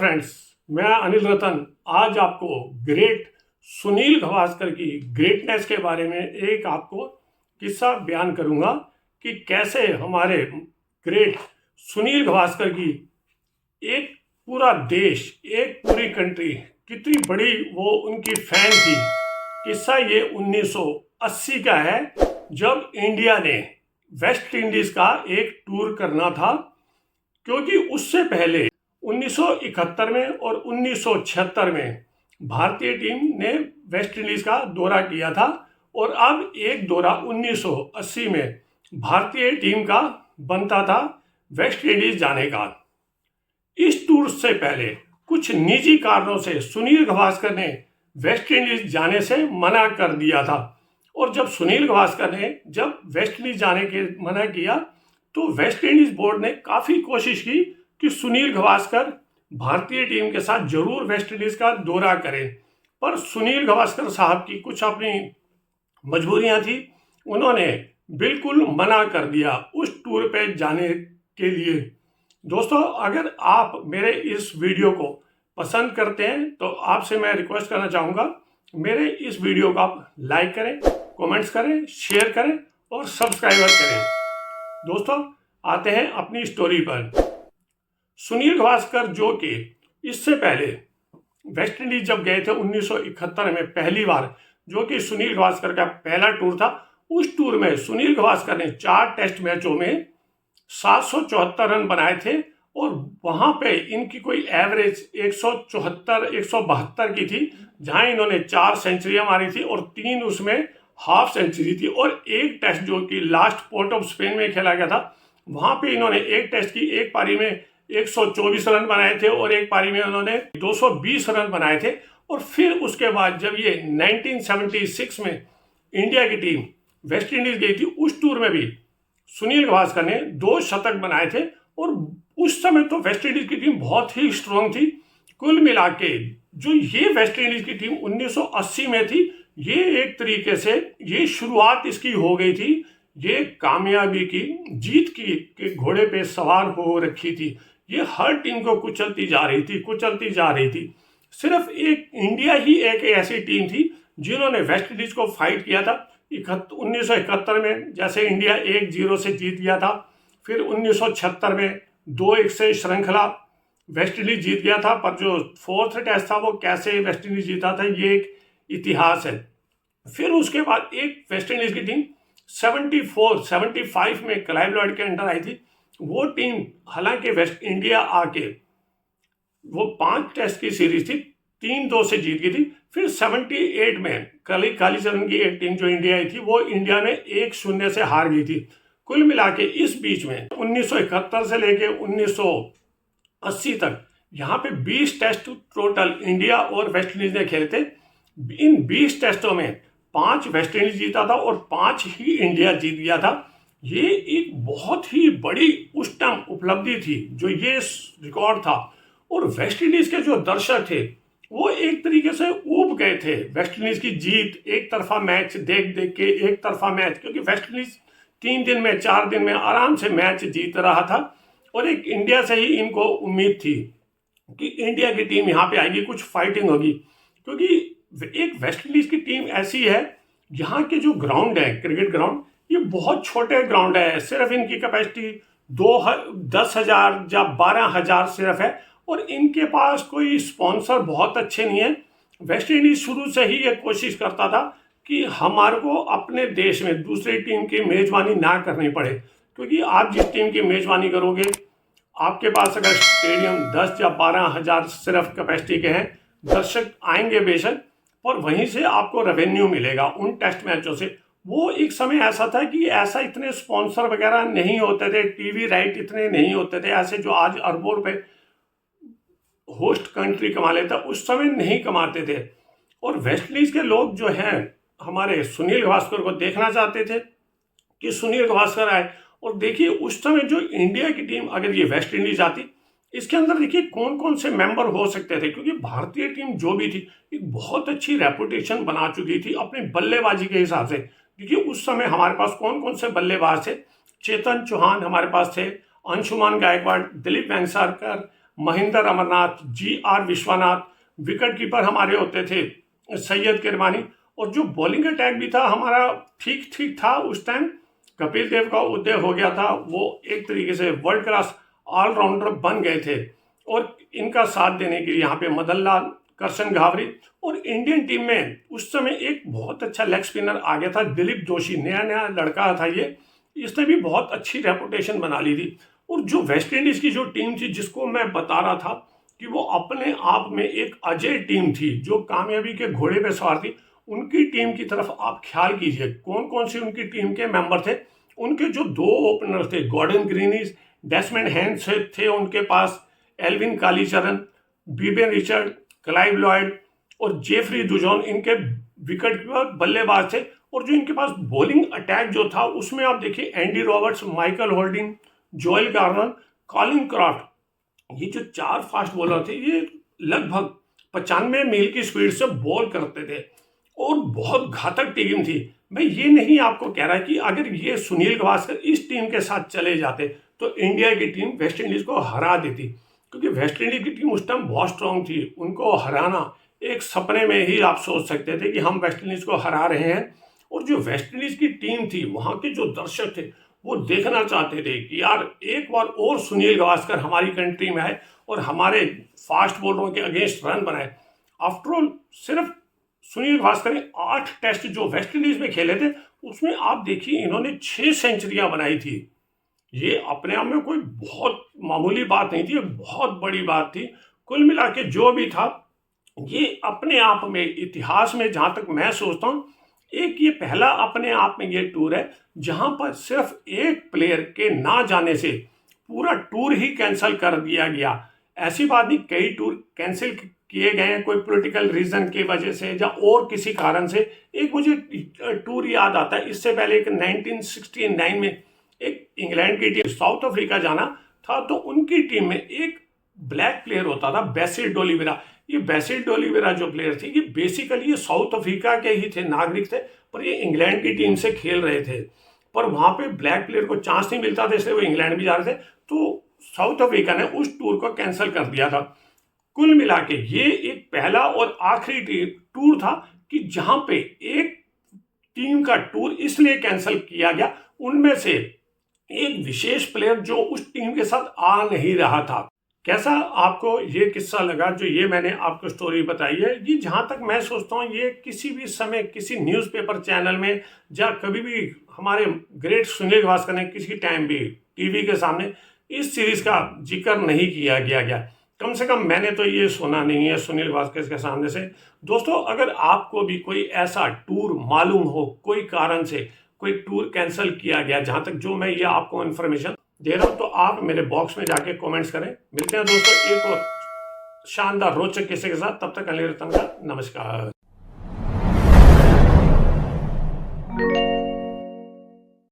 Friends, मैं अनिल रतन आज आपको ग्रेट सुनील गावस्कर की ग्रेटनेस के बारे में एक आपको किस्सा बयान करूंगा कि कैसे हमारे ग्रेट सुनील गावस्कर की एक पूरा देश, एक पूरी कंट्री, कितनी बड़ी वो उनकी फैन थी। किस्सा ये 1980 का है, जब इंडिया ने वेस्ट इंडीज का एक टूर करना था, क्योंकि उससे पहले 1971 में और 1976 में भारतीय टीम ने वेस्ट इंडीज का दौरा किया था और अब एक दौरा 1980 में भारतीय टीम का बनता था वेस्ट इंडीज जाने का। इस टूर से पहले कुछ निजी कारणों से सुनील गावस्कर ने वेस्ट इंडीज जाने से मना कर दिया था, और जब सुनील गावस्कर ने वेस्ट इंडीज जाने के मना किया तो वेस्ट इंडीज बोर्ड ने काफ़ी कोशिश की कि सुनील गावस्कर भारतीय टीम के साथ जरूर वेस्ट इंडीज का दौरा करें, पर सुनील गावस्कर साहब की कुछ अपनी मजबूरियां थी। उन्होंने बिल्कुल मना कर दिया उस टूर पे जाने के लिए। दोस्तों, अगर आप मेरे इस वीडियो को पसंद करते हैं तो आपसे मैं रिक्वेस्ट करना चाहूँगा, मेरे इस वीडियो को आप लाइक करें, कमेंट्स करें, शेयर करें और सब्सक्राइब करें। दोस्तों, आते हैं अपनी स्टोरी पर। सुनील गावस्कर, जो कि इससे पहले वेस्ट इंडीज जब गए थे 1971 में पहली बार, जो कि सुनील गावस्कर का पहला टूर था, उस टूर में सुनील गावस्कर ने 4 टेस्ट मैचों में 774 रन बनाए थे और वहां पे इनकी कोई एवरेज 172 की थी, जहां इन्होंने 4 सेंचुरियां मारी थी और 3 उसमें हाफ सेंचुरी थी। और एक टेस्ट जो कि लास्ट पोर्ट ऑफ स्पेन में खेला गया था, वहां पे इन्होंने एक टेस्ट की एक पारी में 124 रन बनाए थे और एक पारी में उन्होंने 220 रन बनाए थे। और फिर उसके बाद जब ये 1976 में इंडिया की टीम वेस्ट इंडीज गई थी, उस टूर में भी सुनील गावस्कर ने 2 शतक बनाए थे। और उस समय तो वेस्ट इंडीज की टीम बहुत ही स्ट्रांग थी। कुल मिला के जो ये वेस्ट इंडीज की टीम 1980 में थी, ये एक तरीके से ये शुरुआत इसकी हो गई थी, ये कामयाबी की, जीत की के घोड़े पे सवार हो रखी थी। ये हर टीम को कुचलती जा रही थी। सिर्फ एक इंडिया ही एक ऐसी टीम थी जिन्होंने वेस्ट इंडीज को फाइट किया था। 1971 में जैसे इंडिया 1-0 से जीत गया था, फिर 1976 में 2-1 से श्रृंखला वेस्ट इंडीज जीत गया था, पर जो 4th टेस्ट था वो कैसे वेस्ट इंडीज जीता था, ये एक इतिहास है। फिर उसके बाद एक वेस्ट इंडीज की टीम 75 में क्लाइव लॉयड के अंडर आई थी। वो टीम हालांकि वेस्ट इंडिया आके वो 5 टेस्ट की सीरीज थी, 3-2 से जीत गई थी। फिर 78 में कालीचरण की एक टीम जो इंडिया आई थी, वो इंडिया में 1-0 से हार गई थी। कुल मिला के इस बीच में 1971 से लेके 1980 तक यहाँ पे 20 टेस्ट टोटल इंडिया और वेस्ट इंडीज ने खेले थे। इन 20 टेस्टों में 5 वेस्ट इंडीज जीता था और 5 ही इंडिया जीत गया था। ये एक बहुत ही बड़ी उस टाइम उपलब्धि थी जो ये रिकॉर्ड था। और वेस्ट इंडीज के जो दर्शक थे वो एक तरीके से ऊब गए थे वेस्ट इंडीज की जीत, एक तरफा मैच देख के, एक तरफा मैच, क्योंकि वेस्ट इंडीज 3 दिन में 4 दिन में आराम से मैच जीत रहा था। और एक इंडिया से ही इनको उम्मीद थी कि इंडिया की टीम यहाँ पे आएगी, कुछ फाइटिंग होगी, क्योंकि एक वेस्ट इंडीज की टीम ऐसी है, यहाँ के जो ग्राउंड है, क्रिकेट ग्राउंड, ये बहुत छोटे ग्राउंड है। सिर्फ इनकी कैपेसिटी 10,000 या 12,000 सिर्फ है, और इनके पास कोई स्पॉन्सर बहुत अच्छे नहीं है। वेस्ट इंडीज शुरू से ही ये कोशिश करता था कि हमारे को अपने देश में दूसरी टीम की मेजबानी ना करनी पड़े, क्योंकि आप जिस टीम की मेजबानी करोगे, आपके पास अगर स्टेडियम 10 या 12,000 सिर्फ कैपेसिटी के हैं, दर्शक आएंगे बेशक, और वहीं से आपको रेवेन्यू मिलेगा उन टेस्ट मैचों से। वो एक समय ऐसा था कि ऐसा इतने स्पॉन्सर वगैरह नहीं होते थे, टीवी राइट इतने नहीं होते थे, ऐसे जो आज अरबों रुपए होस्ट कंट्री कमा लेता, उस समय नहीं कमाते थे। और वेस्ट इंडीज के लोग जो हैं हमारे सुनील गावस्कर को देखना चाहते थे कि सुनील गावस्कर आए। और देखिए उस समय जो इंडिया की टीम अगर ये वेस्ट इंडीज आती, इसके अंदर देखिए कौन कौन से मेंबर हो सकते थे, क्योंकि भारतीय टीम जो भी थी एक बहुत अच्छी रेपुटेशन बना चुकी थी अपनी बल्लेबाजी के हिसाब से। देखिए उस समय हमारे पास कौन कौन से बल्लेबाज थे, चेतन चौहान हमारे पास थे, Anshuman Gaekwad, Dilip Vengsarkar, Mohinder Amarnath, GR Vishwanath, wicket keeper हमारे होते थे सैयद किरमानी, और जो बॉलिंग अटैक भी था हमारा ठीक ठीक था उस टाइम। कपिल देव का उदय हो गया था, वो एक तरीके से वर्ल्ड क्लास ऑलराउंडर बन गए थे, और इनका साथ देने के लिए यहाँ पे मदन लाल, करशन घावरी, और इंडियन टीम में उस समय एक बहुत अच्छा लेग स्पिनर आ गया था दिलीप जोशी, नया नया लड़का था ये, इसने भी बहुत अच्छी रेपुटेशन बना ली थी। और जो वेस्ट इंडीज की जो टीम थी जिसको मैं बता रहा था कि वो अपने आप में एक अजय टीम थी जो कामयाबी के घोड़े पे सवार थी, उनकी टीम की तरफ आप ख्याल कीजिए कौन कौन से उनकी टीम के मेंबर थे। उनके जो दो ओपनर थे, गॉर्डन ग्रीनिस, डेसमंड हैंस थे उनके पास, एल्विन कालीचरण, बीबेन रिचर्ड, क्लाइव लॉयड और जेफरी दुजॉन इनके विकेट बल्लेबाज थे। और जो इनके पास बॉलिंग अटैक जो था उसमें आप देखिए Andy Roberts, Michael holding, Joel Garner, Colin craft, ये जो चार फास्ट बॉलर थे ये लगभग 95 मील की स्पीड से बॉल करते थे और बहुत घातक टीम थी। मैं ये नहीं आपको कह रहा कि अगर ये सुनील गावस्कर इस टीम के साथ चले जाते तो इंडिया की टीम वेस्ट इंडीज को हरा देती, क्योंकि वेस्ट इंडीज की टीम उस टाइम बहुत स्ट्रांग थी। उनको हराना एक सपने में ही आप सोच सकते थे कि हम वेस्ट इंडीज को हरा रहे हैं। और जो वेस्ट इंडीज की टीम थी वहाँ के जो दर्शक थे वो देखना चाहते थे कि यार एक बार और सुनील गावस्कर हमारी कंट्री में आए और हमारे फास्ट बॉलरों के अगेंस्ट रन बनाए। आफ्टर ऑल सिर्फ सुनील गावस्कर ने 8 टेस्ट जो वेस्ट इंडीज में खेले थे उसमें आप देखिए इन्होंने 6 सेंचुरियां बनाई थी। ये अपने आप में कोई बहुत मामूली बात नहीं थी, बहुत बड़ी बात थी। कुल मिला के जो भी था ये अपने आप में इतिहास में जहाँ तक मैं सोचता हूँ एक ये पहला अपने आप में ये टूर है जहाँ पर सिर्फ एक प्लेयर के ना जाने से पूरा टूर ही कैंसिल कर दिया गया। ऐसी बात नहीं, कई टूर कैंसिल किए गए हैं कोई पॉलिटिकल रीजन की वजह से या और किसी कारण से। एक मुझे टूर याद आता है, इससे पहले एक 1969 में एक इंग्लैंड की टीम साउथ अफ्रीका जाना था, तो उनकी टीम में एक ब्लैक प्लेयर होता था बेसिल डोलिवेरा। ये बेसिल डोलिवेरा जो प्लेयर थे ये बेसिकली ये साउथ अफ्रीका के ही थे, नागरिक थे, पर ये इंग्लैंड की टीम से खेल रहे थे। पर वहाँ पे ब्लैक प्लेयर को चांस नहीं मिलता था, इसलिए वो इंग्लैंड भी जा रहे थे, तो साउथ अफ्रीका ने उस टूर को कैंसिल कर दिया था। कुल मिला के ये एक पहला और आखिरी टूर था कि जहाँ पे एक टीम का टूर इसलिए कैंसिल किया गया, उनमें से एक विशेष प्लेयर जो उस टीम के साथ आ नहीं रहा था। कैसा आपको ये किस्सा लगा जो ये मैंने आपको स्टोरी बताई है? ये जहाँ तक मैं सोचता हूँ ये किसी भी समय किसी न्यूज़पेपर चैनल में या कभी भी हमारे ग्रेट सुनील गावस्कर ने किसी टाइम भी टीवी के सामने इस सीरीज का जिक्र नहीं किया गया। कम से कम मैंने तो ये सुना नहीं है सुनील गावस्कर के सामने से। दोस्तों अगर आपको भी कोई ऐसा टूर मालूम हो, कोई कारण से कोई टूर कैंसिल किया गया, जहाँ तक जो मैं ये आपको इन्फॉर्मेशन दे रहा हूँ, तो आप मेरे बॉक्स में जाके कमेंट्स करें। मिलते हैं दोस्तों एक और शानदार रोचक किस्से के साथ, तब तक अनिल रतन का नमस्कार।